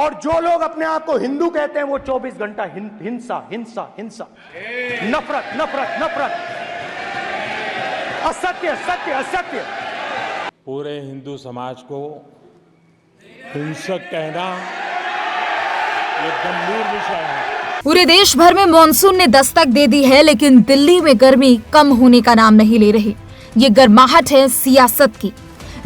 और जो लोग अपने आप को हिंदू कहते हैं वो 24 घंटा हिंसा हिंसा हिंसा, नफरत नफरत नफरत, असत्य सत्य असत्य। पूरे हिंदू समाज को हिंसक कहना ये गंभीर विषय है। पूरे देश भर में मॉनसून ने दस्तक दे दी है, लेकिन दिल्ली में गर्मी कम होने का नाम नहीं ले रही। ये गर्माहट है सियासत की।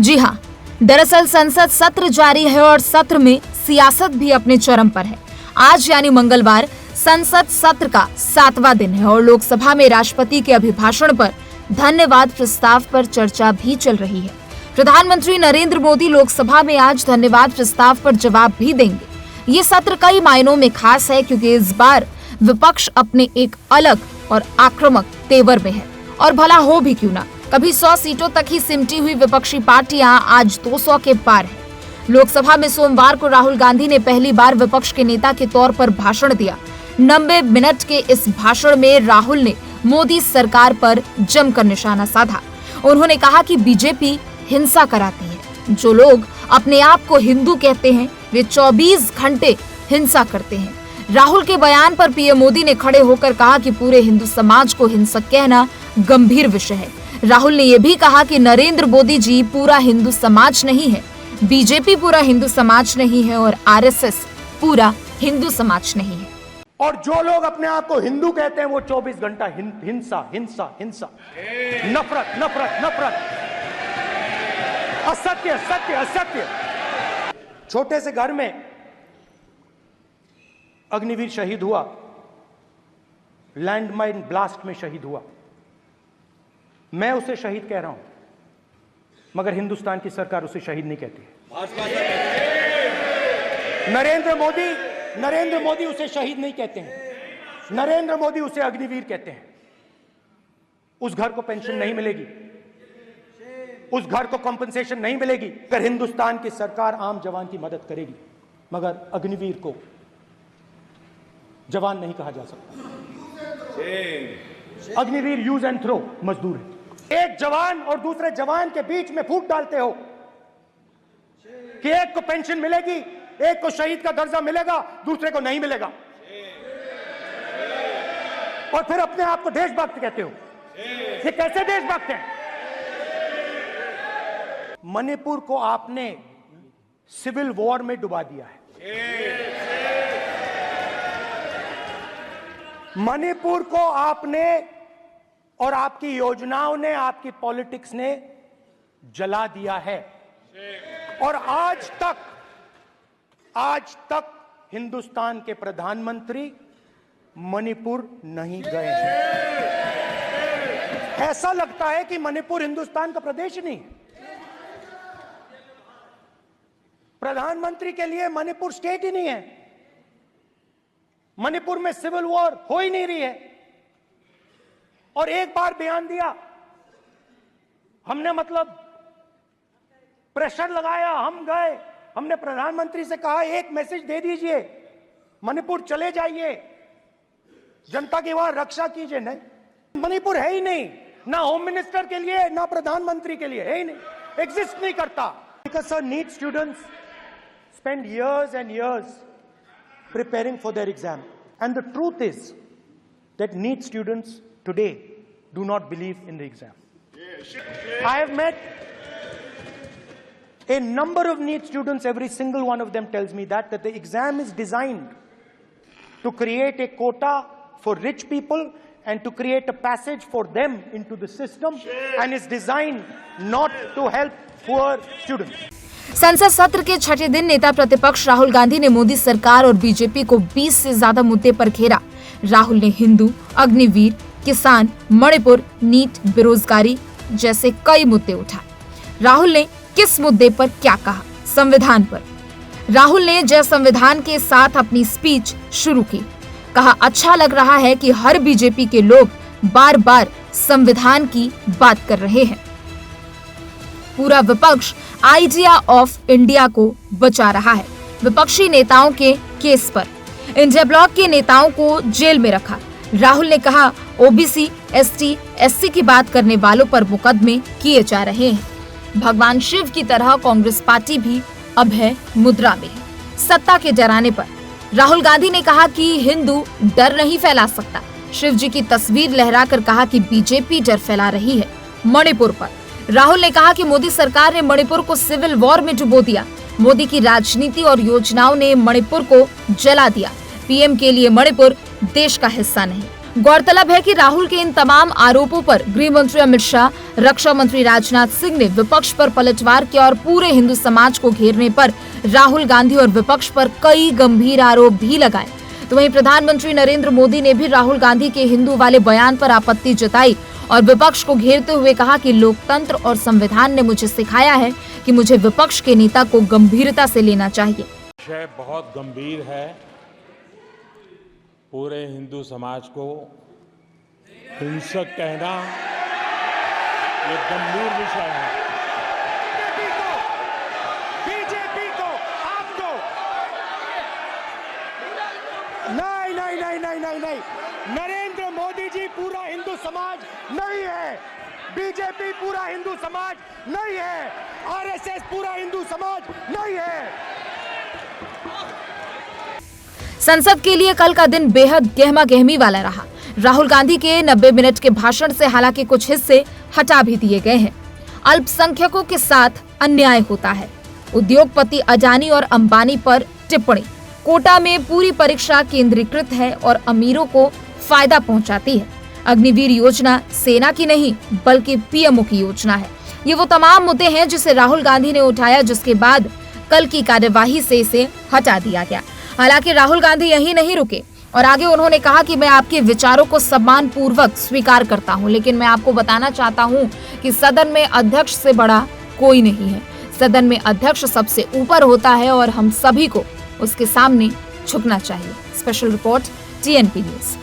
जी हाँ, दरअसल संसद सत्र जारी है और सत्र में सियासत भी अपने चरम पर है। आज यानी मंगलवार संसद सत्र का 7वां दिन है और लोकसभा में राष्ट्रपति के अभिभाषण पर धन्यवाद प्रस्ताव पर चर्चा भी चल रही है। प्रधानमंत्री नरेंद्र मोदी लोकसभा में आज धन्यवाद प्रस्ताव पर जवाब भी देंगे। ये सत्र कई मायनों में खास है क्योंकि इस बार विपक्ष अपने एक अलग और आक्रामक तेवर में है। और भला हो भी क्यों ना, कभी 100 सीटों तक ही सिमटी हुई विपक्षी पार्टियां आज 200 के पार है। लोकसभा में सोमवार को राहुल गांधी ने पहली बार विपक्ष के नेता के तौर पर भाषण दिया। 90 मिनट के इस भाषण में राहुल ने मोदी सरकार पर जमकर निशाना साधा। उन्होंने कहा कि बीजेपी हिंसा कराती है। जो लोग अपने आप को हिंदू कहते हैं वे 24 घंटे हिंसा करते हैं। राहुल के बयान पर पीएम मोदी ने खड़े होकर कहा कि पूरे हिंदू समाज को हिंसक कहना गंभीर विषय है। राहुल ने यह भी कहा कि नरेंद्र मोदी जी पूरा हिंदू समाज नहीं है, बीजेपी पूरा हिंदू समाज नहीं है और आरएसएस पूरा हिंदू समाज नहीं है। और जो लोग अपने आप को हिंदू कहते हैं वो 24 घंटा हिंसा हिंसा हिंसा, नफरत नफरत नफरत, असत्य सत्य असत्य। छोटे से घर में अग्निवीर शहीद हुआ, लैंडमाइन ब्लास्ट में शहीद हुआ। मैं उसे शहीद कह रहा हूं, मगर हिंदुस्तान की सरकार उसे शहीद नहीं कहती। नरेंद्र मोदी उसे शहीद नहीं कहते हैं। नरेंद्र मोदी उसे अग्निवीर कहते हैं। उस घर को पेंशन नहीं मिलेगी, उस घर को कंपनसेशन नहीं मिलेगी अगर हिंदुस्तान की सरकार आम जवान की मदद करेगी, मगर अग्निवीर को जवान नहीं कहा जा सकता। अग्निवीर यूज एंड थ्रो मजदूर है। एक जवान और दूसरे जवान के बीच में फूट डालते हो कि एक को पेंशन मिलेगी, एक को शहीद का दर्जा मिलेगा, दूसरे को नहीं मिलेगा, और फिर अपने आप को देशभक्त कहते हो। ये कैसे देशभक्त हैं? मणिपुर को आपने सिविल वॉर में डुबा दिया है। मणिपुर को आपने और आपकी योजनाओं ने, आपकी पॉलिटिक्स ने जला दिया है। और आज तक हिंदुस्तान के प्रधानमंत्री मणिपुर नहीं गए हैं। ऐसा लगता है कि मणिपुर हिंदुस्तान का प्रदेश नहीं है। प्रधानमंत्री के लिए मणिपुर स्टेट ही नहीं है। मणिपुर में सिविल वॉर हो ही नहीं रही है। और एक बार बयान दिया हमने, मतलब प्रेशर लगाया, हम गए, हमने प्रधानमंत्री से कहा एक मैसेज दे दीजिए, मणिपुर चले जाइए, जनता की वहां रक्षा कीजिए। नहीं, मणिपुर है ही नहीं, ना होम मिनिस्टर के लिए ना प्रधानमंत्री के लिए, है ही नहीं, एग्जिस्ट नहीं करता। Because our NEET students spend years and years preparing for their exam, and the truth is that NEET students today do not believe in the exam. I have met a number of NEET students. Every single one of them tells me that the exam is designed to create a quota for rich people and to create a passage for them into the system, and is designed not to help poor students. संसद सत्र के छठे दिन नेता प्रतिपक्ष राहुल गांधी ने मोदी सरकार और बीजेपी को 20 से ज्यादा मुद्दे पर घेरा। राहुल ने हिंदू, अग्निवीर, किसान, मणिपुर, नीट, बेरोजगारी जैसे कई मुद्दे उठाए। राहुल ने किस मुद्दे पर क्या कहा? संविधान पर। राहुल ने जय संविधान के साथ अपनी स्पीच शुरू की। कहा, अच्छा लग रहा है कि हर बीजेपी के लोग बार बार संविधान की बात कर रहे हैं। पूरा विपक्ष आइडिया ऑफ इंडिया को बचा रहा है। विपक्षी नेताओं के केस पर इंडिया ब्लॉक के नेताओं को जेल में रखा। राहुल ने कहा, ओबीसी, एसटी, एससी की बात करने वालों पर मुकदमे किए जा रहे हैं। भगवान शिव की तरह कांग्रेस पार्टी भी अब है मुद्रा में। सत्ता के डराने पर। राहुल गांधी ने कहा कि हिंदू डर नहीं फैला सकता। शिव जी की तस्वीर लहराकर कहा कि बीजेपी डर फैला रही है। मणिपुर पर राहुल ने कहा कि मोदी सरकार ने मणिपुर को सिविल वॉर में डुबो दिया। मोदी की राजनीति और योजनाओं ने मणिपुर को जला दिया। पीएम के लिए मणिपुर देश का हिस्सा नहीं। गौरतलब है कि राहुल के इन तमाम आरोपों पर गृह मंत्री अमित शाह, रक्षा मंत्री राजनाथ सिंह ने विपक्ष पर पलटवार किया और पूरे हिंदू समाज को घेरने पर राहुल गांधी और विपक्ष पर कई गंभीर आरोप भी लगाए। तो वहीं प्रधानमंत्री नरेंद्र मोदी ने भी राहुल गांधी के हिंदू वाले बयान पर आपत्ति जताई और विपक्ष को घेरते हुए कहा कि लोकतंत्र और संविधान ने मुझे सिखाया है कि मुझे विपक्ष के नेता को गंभीरता से लेना चाहिए। विषय बहुत गंभीर है। पूरे हिंदू समाज को हिंसक कहना ये गंभीर विषय है। बीजेपी को आपको नहीं, नरेंद्र मोदी जी पूरा हिंदू समाज नहीं है, बीजेपी पूरा हिंदू समाज नहीं है, आरएसएस पूरा हिंदू समाज नहीं है। संसद के लिए कल का दिन बेहद गहमा गहमी वाला रहा। राहुल गांधी के 90 मिनट के भाषण से हालांकि कुछ हिस्से हटा भी दिए गए हैं। अल्पसंख्यकों के साथ अन्याय होता है। उद्योगपति अडानी और अंबानी पर टिप्पणी। कोटा में पूरी परीक्षा केंद्रीकृत है और अमीरों को फायदा पहुंचाती है। अग्निवीर योजना सेना की नहीं बल्कि पीएमओ की योजना है। ये वो तमाम मुद्दे हैं जिसे राहुल गांधी ने उठाया, जिसके बाद कल की कार्यवाही से इसे हटा दिया गया। हालांकि राहुल गांधी यहीं नहीं रुके और आगे उन्होंने कहा कि मैं आपके विचारों को सम्मान पूर्वक स्वीकार करता हूं, लेकिन मैं आपको बताना चाहता हूं कि सदन में अध्यक्ष से बड़ा कोई नहीं है। सदन में अध्यक्ष सबसे ऊपर होता है और हम सभी को उसके सामने झुकना चाहिए। Special report TNP news.